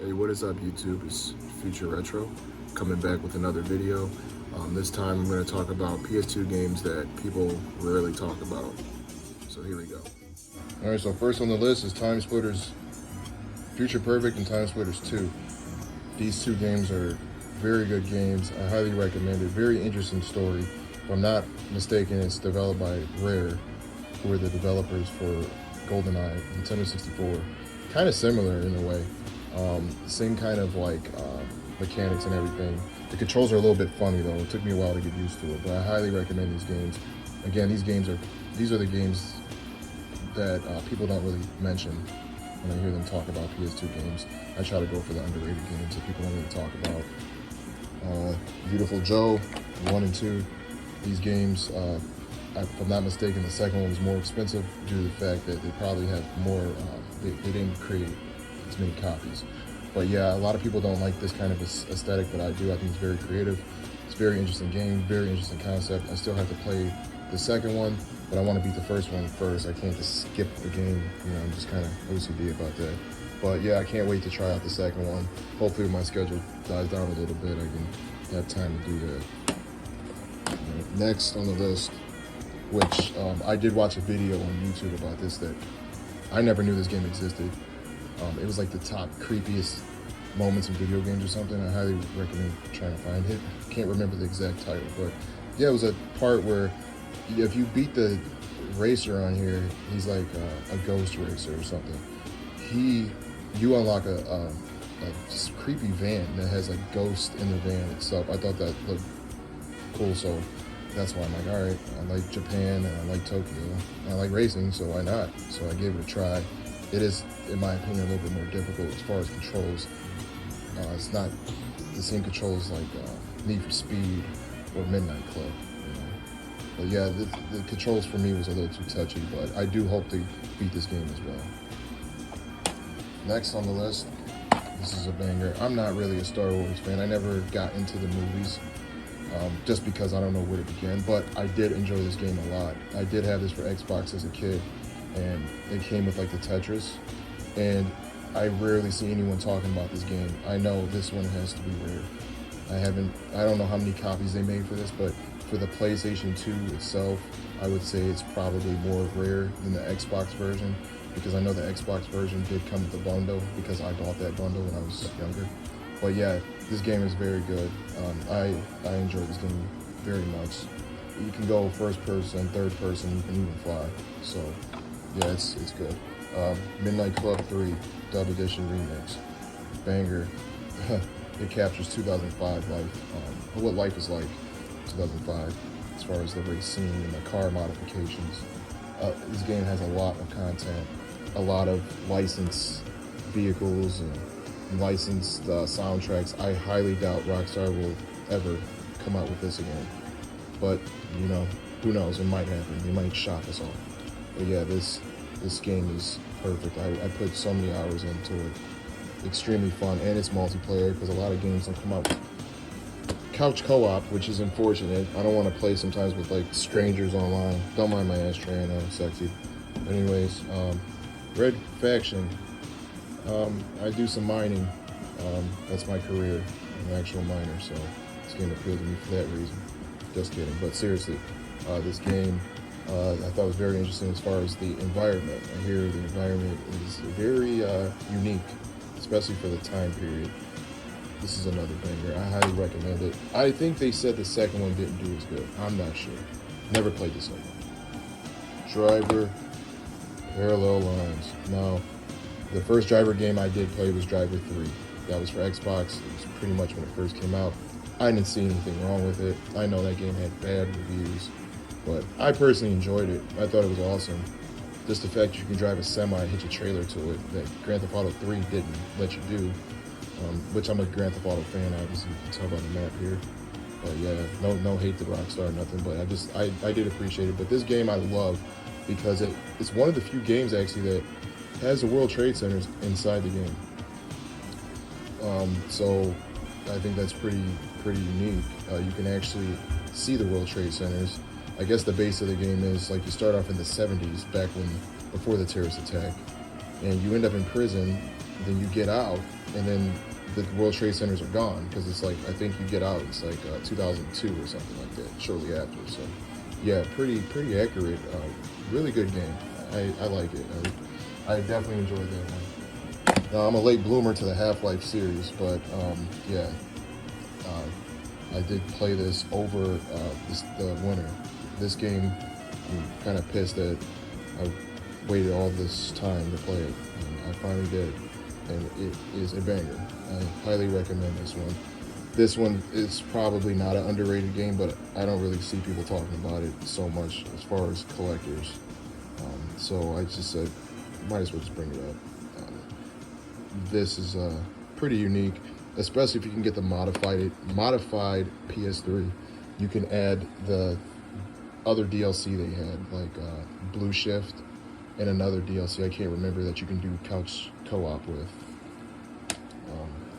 Hey, what is up YouTube? It's Future Retro coming back with another video. This time I'm going to talk about PS2 games that people rarely talk about. So here we go. Alright, so first on the list is Time Splitters Future Perfect and Time Splitters 2. These two games are very good games. I highly recommend it. Very interesting story. If I'm not mistaken, it's developed by Rare, who are the developers for GoldenEye, Nintendo 64. Kind of similar in a way. Same kind of mechanics and everything. The controls are a little bit funny though. It took me a while to get used to it, but I highly recommend these games. Again, these are the games that people don't really mention when I hear them talk about PS2 games. I try to go for the underrated games that people don't really talk about. Beautiful Joe, 1 and 2. These games, if I'm not mistaken, the second one was more expensive due to the fact that they probably have more, they didn't create as many copies. But yeah, a lot of people don't like this kind of aesthetic, but I do. I think it's very creative. It's a very interesting game, very interesting concept. I still have to play the second one, but I want to beat the first one first. I can't just skip the game. You know, I'm just kind of OCD about that. But yeah, I can't wait to try out the second one. Hopefully when my schedule dies down a little bit, I can have time to do that. Next on the list, which I did watch a video on YouTube about this that I never knew this game existed. It was like the top creepiest moments in video games or something. I highly recommend trying to find it. Can't remember the exact title, but yeah, it was a part where if you beat the racer on here, he's like a ghost racer or something. You unlock a creepy van that has like ghosts in the van itself. I thought that looked cool, so that's why I'm like, all right, I like Japan and I like Tokyo. And I like racing, so why not? So I gave it a try. It is, in my opinion, a little bit more difficult as far as controls. It's not the same controls like Need for Speed or Midnight Club. You know? But yeah, the controls for me was a little too touchy, but I do hope to beat this game as well. Next on the list, this is a banger. I'm not really a Star Wars fan. I never got into the movies. Just because I don't know where to begin, but I did enjoy this game a lot. I did have this for Xbox as a kid, and it came with like the Tetris, and I rarely see anyone talking about this game. I know this one has to be rare. I don't know how many copies they made for this, but for the PlayStation 2 itself, I would say it's probably more rare than the Xbox version, because I know the Xbox version did come with a bundle, because I bought that bundle when I was younger. But yeah, this game is very good. I enjoy this game very much. You can go first person, third person, you can even fly. So yeah, it's good. Midnight Club 3, Dub Edition Remix. Banger. It captures 2005 life, what life is like 2005 as far as the race scene and the car modifications. This game has a lot of content, a lot of licensed vehicles and licensed soundtracks. I highly doubt Rockstar will ever come out with this again. But, you know, who knows? It might happen. They might shock us all. But yeah, this game is perfect. I put so many hours into it. Extremely fun, and it's multiplayer, because a lot of games don't come out with couch co-op, which is unfortunate. I don't want to play sometimes with like strangers online. Don't mind my ashtray, I know, sexy. But anyways, Red Faction. I do some mining. That's my career. I'm an actual miner, so this game appealed to me for that reason. Just kidding, but seriously, this game I thought was very interesting as far as the environment. I hear the environment is very unique, especially for the time period. This is another banger. I highly recommend it. I think they said the second one didn't do as good. I'm not sure. Never played the second one. Driver Parallel Lines. Now, the first Driver game I did play was Driver 3. That was for Xbox. It was pretty much when it first came out. I didn't see anything wrong with it. I know that game had bad reviews, but I personally enjoyed it. I thought it was awesome. Just the fact you can drive a semi and hitch a trailer to it, that Grand Theft Auto 3 didn't let you do, which I'm a Grand Theft Auto fan, obviously, you can tell by the map here. But yeah, no hate to Rockstar or nothing, but I did appreciate it. But this game I love because it's one of the few games actually that has the World Trade Centers inside the game. So I think that's pretty unique. You can actually see the World Trade Centers. I guess the base of the game is like you start off in the 70s, before the terrorist attack, and you end up in prison then you get out, and then the World Trade Centers are gone, because it's like, I think you get out, it's like 2002 or something like that, shortly after. So yeah, pretty accurate. Really good game. I like it. I definitely enjoyed that one. Now, I'm a late bloomer to the Half-Life series, but yeah, I did play this over the winter. This game, I'm kind of pissed that I waited all this time to play it, and I finally did, and it is a banger. I highly recommend this one. This one is probably not an underrated game, but I don't really see people talking about it so much as far as collectors. So I just said, might as well just bring it up. This is pretty unique, especially if you can get the modified PS3. You can add the other DLC they had, like Blue Shift, and another DLC I can't remember that you can do couch co-op with.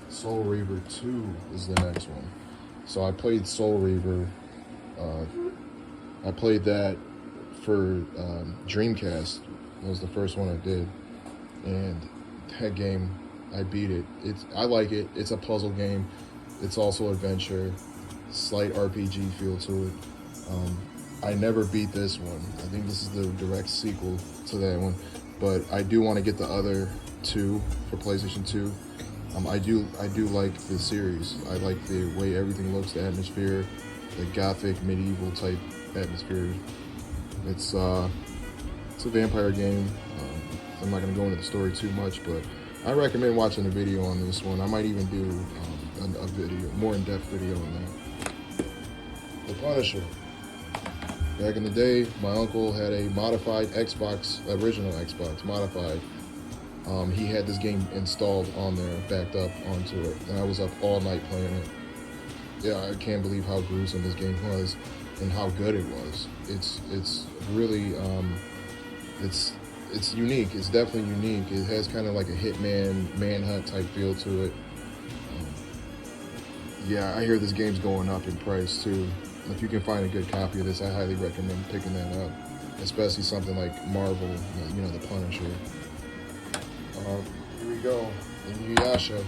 Soul Reaver 2 is the next one. So I played Soul Reaver. I played that for Dreamcast. That was the first one I did, and that game, I beat it. I like it. It's a puzzle game. It's also adventure, slight RPG feel to it. I never beat this one. I think this is the direct sequel to that one, but I do want to get the other two for PlayStation 2. I do like the series. I like the way everything looks, the atmosphere, the gothic medieval type atmosphere. It's a vampire game. I'm not going to go into the story too much, but I recommend watching a video on this one. I might even do a video, more in-depth video on that. The Punisher. Back in the day, my uncle had a modified Xbox, original Xbox, modified. He had this game installed on there, backed up onto it, and I was up all night playing it. Yeah, I can't believe how gruesome this game was and how good it was. It's really it's unique. It's definitely unique. It has kind of like a Hitman, Manhunt type feel to it. Yeah, I hear this game's going up in price too. If you can find a good copy of this, I highly recommend picking that up, especially something like Marvel, you know, The Punisher. Here we go, Inuyasha,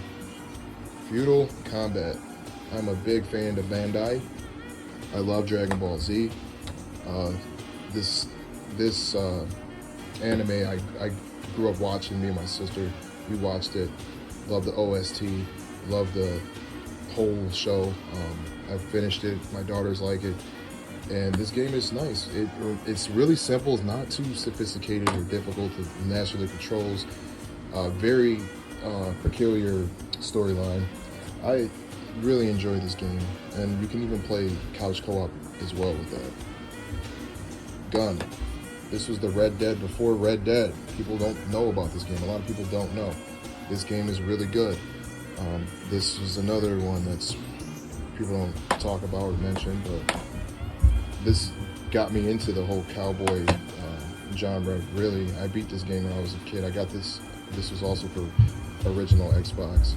Feudal Combat. I'm a big fan of Bandai. I love Dragon Ball Z. This anime I grew up watching. Me and my sister, we watched it. Love the OST. Love the whole show. I finished it. My daughters like it, and this game is nice. It's really simple. It's not too sophisticated or difficult to master the controls. Very peculiar storyline. I really enjoy this game, and you can even play couch co-op as well with that. Gun. This was the Red Dead before Red Dead. People don't know about this game. A lot of people don't know. This game is really good. This is another one that's people don't talk about or mention, but this got me into the whole cowboy genre. Really, I beat this game when I was a kid. I got this. This was also for original Xbox.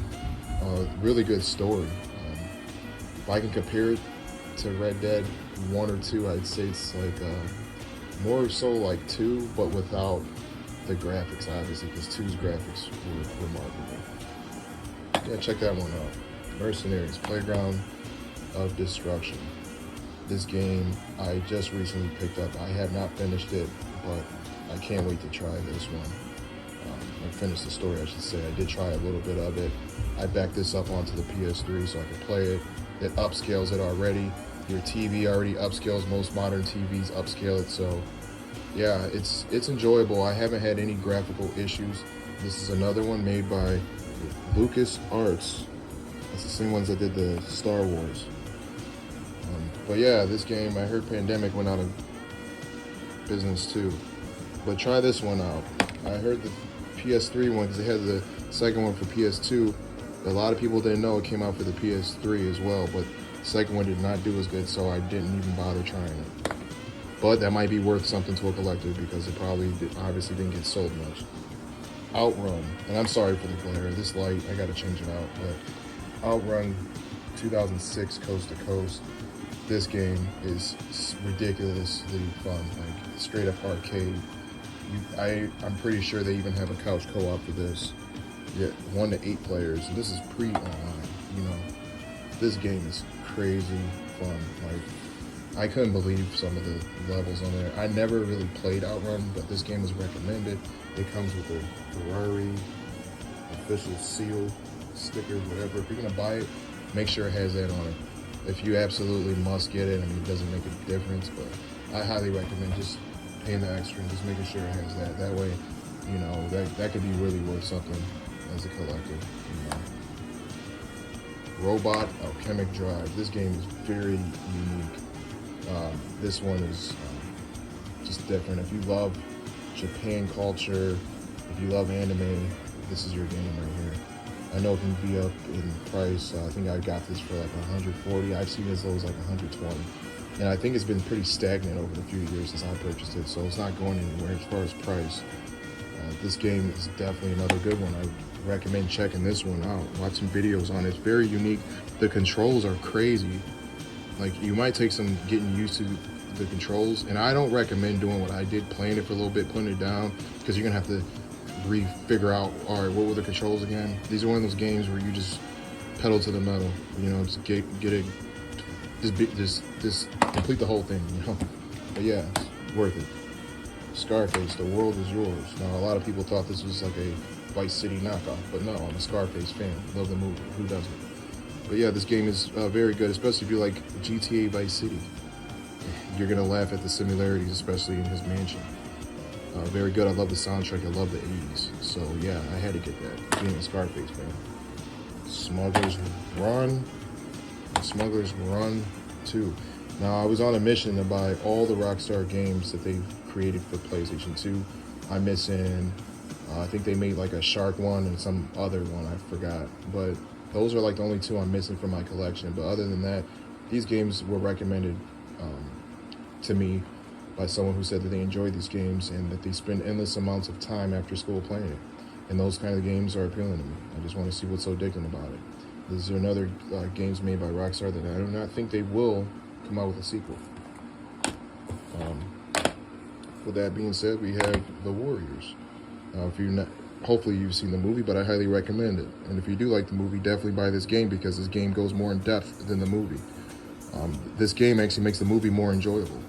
Really good story. If I can compare it to Red Dead 1 or 2, I'd say it's like more so like 2, but without the graphics, obviously, because 2's graphics were remarkable. Yeah, check that one out. Mercenaries, Playground of Destruction. This game I just recently picked up. I have not finished it, but I can't wait to try this one. I finished the story, I should say. I did try a little bit of it. I backed this up onto the PS3 so I could play it. It upscales it already. Your TV already upscales. Most modern TVs upscale it, so yeah, it's enjoyable. I haven't had any graphical issues. This is another one made by Lucas Arts. It's the same ones that did the Star Wars. But yeah, this game, I heard Pandemic went out of business too. But try this one out. I heard the PS3 one, because they had the second one for PS2. A lot of people didn't know it came out for the PS3 as well, but the second one did not do as good, so I didn't even bother trying it. But that might be worth something to a collector, because it probably obviously didn't get sold much. Outrun, and I'm sorry for the glare. This light, I gotta change it out, but Outrun 2006 Coast to Coast. This game is ridiculously fun, like straight up arcade. I'm pretty sure they even have a couch co-op for this. Yeah, 1 to 8 players. And this is pre-online. You know, this game is crazy fun. Like, I couldn't believe some of the levels on there. I never really played Outrun, but this game was recommended. It comes with a Ferrari official seal, stickers, whatever. If you're gonna buy it, make sure it has that on it. If you absolutely must get it, I mean, it doesn't make a difference, but I highly recommend just paying the extra and just making sure it has that. That way, you know, that could be really worth something as a collector, you know. Robot Alchemic Drive. This game is very unique. This one is just different. If you love Japan culture, if you love anime, this is your game right here. I know it can be up in price. I think I got this for like 140. I've seen it as low as like 120. And I think it's been pretty stagnant over the few years since I purchased it, so it's not going anywhere as far as price. This game is definitely another good one. I recommend checking this one out. Watch some videos on it. It's very unique. The controls are crazy. Like, you might take some getting used to the controls, and I don't recommend doing what I did, playing it for a little bit, putting it down, because you're gonna have to figure out, all right, what were the controls again? These are one of those games where you just pedal to the metal, you know, just get it, just complete the whole thing, you know. But yeah, it's worth it. Scarface, The World Is Yours. Now, a lot of people thought this was like a Vice City knockoff, but no, I'm a Scarface fan. Love the movie. Who doesn't? But yeah, this game is very good, especially if you like GTA Vice City. You're gonna laugh at the similarities, especially in his mansion. Very good. I love the soundtrack. I love the 80s. So yeah, I had to get that, being a Scarface fan. Smuggler's Run. Smuggler's Run 2. Now, I was on a mission to buy all the Rockstar games that they've created for PlayStation 2. I'm missing, I think they made like a Shark one and some other one, I forgot. But those are like the only two I'm missing from my collection. But other than that, these games were recommended to me by someone who said that they enjoy these games and that they spend endless amounts of time after school playing it. And those kind of games are appealing to me. I just want to see what's so addicting about it. These are another games made by Rockstar that I do not think they will come out with a sequel. With that being said, we have The Warriors. If you're not, hopefully you've seen the movie, but I highly recommend it. And if you do like the movie, definitely buy this game because this game goes more in depth than the movie. This game actually makes the movie more enjoyable.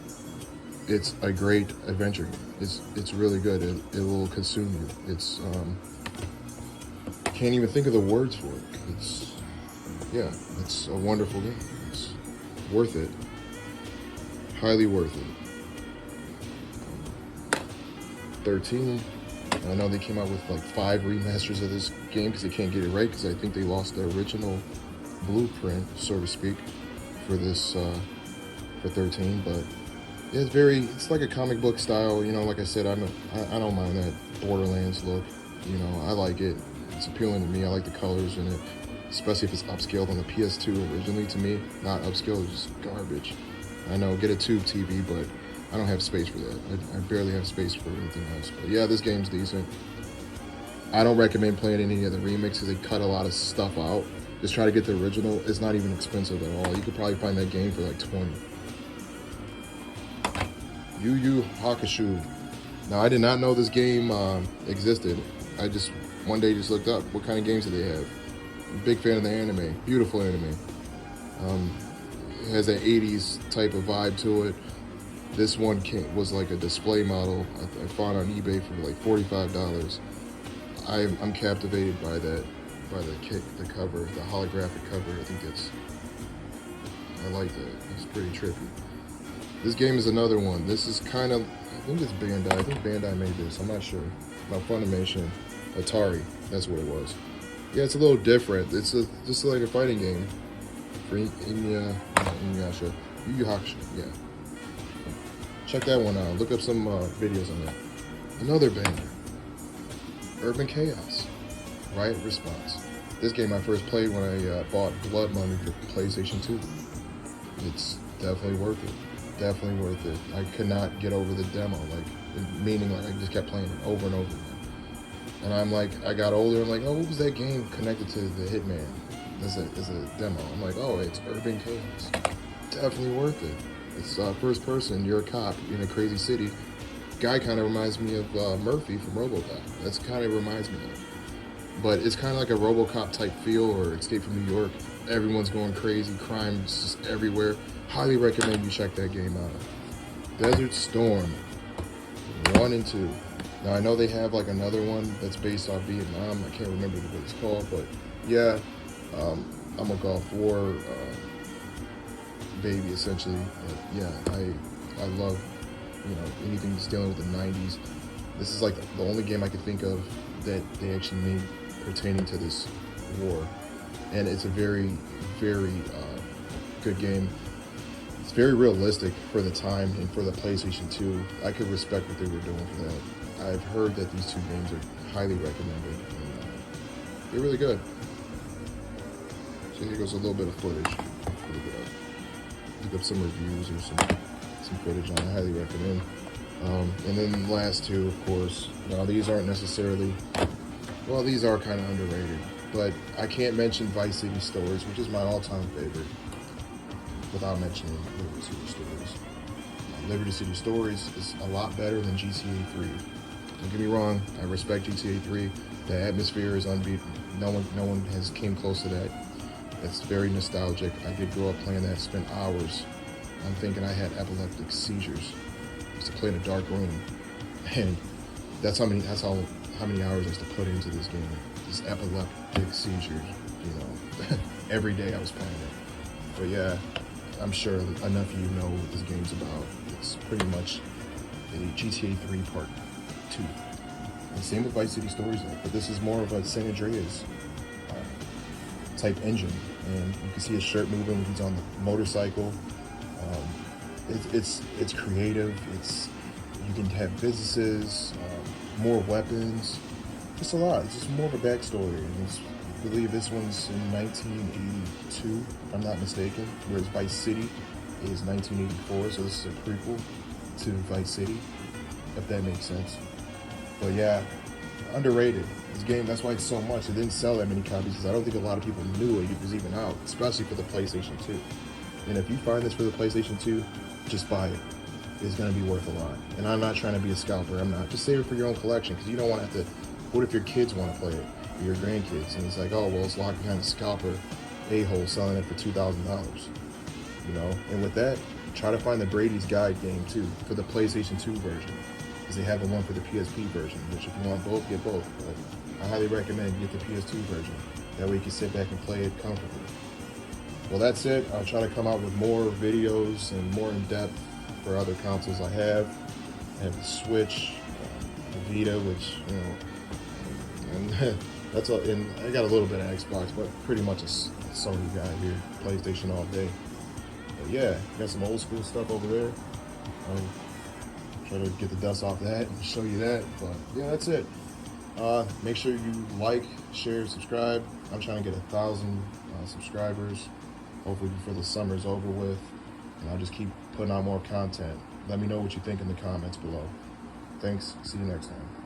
It's a great adventure game. It's really good. It will consume you. It's can't even think of the words for it. It's a wonderful game. It's worth it. Highly worth it. 13. I know they came out with like 5 remasters of this game because they can't get it right because I think they lost the original blueprint, so to speak, for this for 13. But yeah, it's like a comic book style. You know, like I said, I don't mind that Borderlands look. You know, I like it. It's appealing to me. I like the colors in it, especially if it's upscaled on the PS2 originally. To me, not upscaled, it's just garbage. I know, get a tube TV, but I don't have space for that. I barely have space for anything else. But yeah, this game's decent. I don't recommend playing any of the remixes. They cut a lot of stuff out. Just try to get the original. It's not even expensive at all. You could probably find that game for like 20. Yu Yu Hakusho. Now, I did not know this game existed. I just one day just looked up what kind of games do they have. I'm a big fan of the anime. Beautiful anime. It has that 80s type of vibe to it. This one was like a display model. I found on eBay for like $45. I'm captivated by that, by the cover, the holographic cover. I like that. It's pretty trippy. This game is another one. This is kind of, I think it's Bandai. I think Bandai made this. I'm not sure. Not Funimation. Atari. That's what it was. Yeah, it's a little different. It's just like a fighting game. Inuyasha. Yu Yu Hakusho. Yeah. Check that one out. Look up some videos on that. Another banger. Urban Chaos. Riot Response. This game I first played when I bought Blood Money for PlayStation 2. It's definitely worth it. Definitely worth it. I could not get over the demo, meaning I just kept playing it over and over again. And I'm like, I got older, I'm like, oh, what was that game connected to the Hitman as a demo? I'm like, oh, it's Urban Chaos. Definitely worth it. It's first person, you're a cop in a crazy city. Guy kind of reminds me of Murphy from RoboCop. That's kind of reminds me of. but it's kind of like a RoboCop type feel, or Escape from New York. Everyone's going crazy, crime's just everywhere. Highly recommend you check that game out. Desert Storm 1 and 2. Now I know they have like another one that's based off Vietnam. I can't remember what it's called, but yeah, I'm a Gulf War baby essentially. But yeah, I love anything that's dealing with the 90s. This is like the only game I could think of that they actually made pertaining to this war, and it's a very, very good game. It's very realistic for the time and for the PlayStation 2. I could respect what they were doing for that. I've heard that these two games are highly recommended, and they're really good. So here goes a little bit of footage. Look up some reviews or some footage on it. I highly recommend. And then the last two, of course. Now these aren't necessarily, well, these are kind of underrated, but I can't mention Vice City Stories, which is my all-time favorite, without mentioning Liberty City Stories. Liberty City Stories is a lot better than GTA 3. Don't get me wrong, I respect GTA 3. The atmosphere is unbeatable. No one has came close to that. It's very nostalgic. I did grow up playing that, spent hours. I'm thinking I had epileptic seizures. I used to play in a dark room, and that's how many hours I used to put into this game. These epileptic seizures, every day I was playing it. But yeah, I'm sure enough of you know what this game's about. It's pretty much a GTA 3 Part 2. And same with Vice City Stories, but this is more of a San Andreas type engine, and you can see his shirt moving when he's on the motorcycle. It's creative. You can have businesses, more weapons, just a lot. It's just more of a backstory. And I believe this one's in 1982, if I'm not mistaken, whereas Vice City is 1984, so this is a prequel to Vice City, if that makes sense. But yeah, underrated. This game, that's why it's so much. It didn't sell that many copies because I don't think a lot of people knew it was even out, especially for the PlayStation 2. And if you find this for the PlayStation 2, just buy it. It's going to be worth a lot. And I'm not trying to be a scalper. I'm not. Just save it for your own collection, because you don't want to have to. What if your kids want to play it, or your grandkids, and it's like, oh well, it's locked behind a scalper a-hole selling it for $2,000. And with that, try to find the Brady's Guide game too for the PlayStation 2 version, because they have the one for the PSP version. Which if you want both, get both. But I highly recommend you get the PS2 version. That way you can sit back and play it comfortably. Well, that's it. I'll try to come out with more videos and more in depth for other consoles I have. I have the Switch, the Vita, which, and that's all. And I got a little bit of Xbox, but pretty much a Sony guy here. PlayStation all day. But yeah, got some old school stuff over there. I'll try to get the dust off that and show you that. But yeah, that's it. Make sure you like, share, subscribe. I'm trying to get 1,000 subscribers, hopefully before the summer's over with, and I'll just keep putting out more content. Let me know what you think in the comments below. Thanks. See you next time.